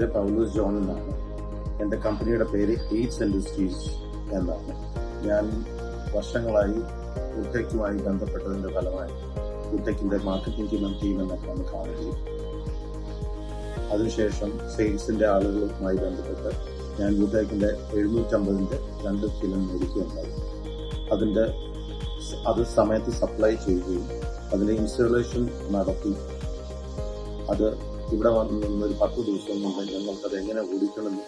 പേര് പൗലോസ് ജോൺ എന്നാണ്. എൻ്റെ കമ്പനിയുടെ പേര് എയ്റ്റ്സ് ഇൻഡസ്ട്രീസ് എന്നാണ്. ഞാൻ വർഷങ്ങളായി വുഡ്ടെക്കുമായി ബന്ധപ്പെട്ടതിൻ്റെ ഫലമായി വുഡ്ടെക്കിൻ്റെ മാർക്കറ്റിംഗ് ടീം എന്നൊക്കെയാണ് കാണുകയും അതിനുശേഷം സെയിൽസിൻ്റെ ആളുകളുമായി ബന്ധപ്പെട്ട് ഞാൻ വുഡ്ടെക്കിൻ്റെ 750-ൻ്റെ 2 ഫിലിം മേടിക്കുകയുണ്ടായി. അത് സമയത്ത് സപ്ലൈ ചെയ്യുകയും അതിൻ്റെ ഇൻസ്റ്റലേഷൻ നടത്തി അത് ഇവിടെ വന്നൊരു 10 ദിവസം കൊണ്ട് ഞങ്ങൾക്കത് എങ്ങനെ ഓടിക്കണമെന്ന്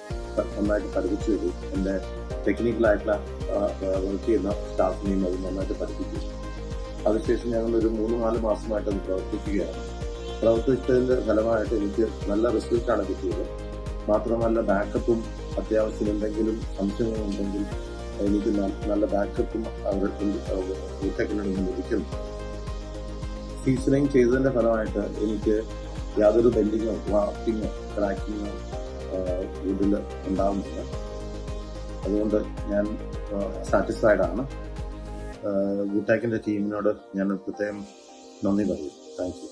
നന്നായിട്ട് പഠിപ്പിച്ചു തരും. എൻ്റെ ടെക്നിക്കലായിട്ടുള്ള വർക്ക് ചെയ്യുന്ന സ്റ്റാഫിനെയും അത് നന്നായിട്ട് പഠിപ്പിച്ചു. അതിനുശേഷം ഞങ്ങളൊരു 3-4 മാസമായിട്ട് അത് പ്രവർത്തിക്കുകയാണ്. പ്രവർത്തിച്ചതിൻ്റെ ഫലമായിട്ട് എനിക്ക് നല്ല റിസൾട്ടാണ് കിട്ടിയത്. മാത്രമല്ല ബാക്കപ്പും അത്യാവശ്യം എന്തെങ്കിലും സംശയങ്ങളുണ്ടെങ്കിൽ എനിക്ക് നല്ല ബാക്കപ്പും വുഡ്ടെക്കിൽ നിന്ന് ലഭിക്കുന്നു. സീസണിങ് ചെയ്തതിൻ്റെ ഫലമായിട്ട് എനിക്ക് യാതൊരു ബെൻഡിങ്ങോ വാർപ്പിങ്ങോ ക്രാക്കിങ്ങോ വുഡിൽ ഉണ്ടാകുന്നില്ല. അതുകൊണ്ട് ഞാൻ സാറ്റിസ്ഫൈഡ് ആണ്. വുഡ്ടെക്കിൻ്റെ ടീമിനോട് ഞാൻ പ്രത്യേകം നന്ദി പറയും. Thank you.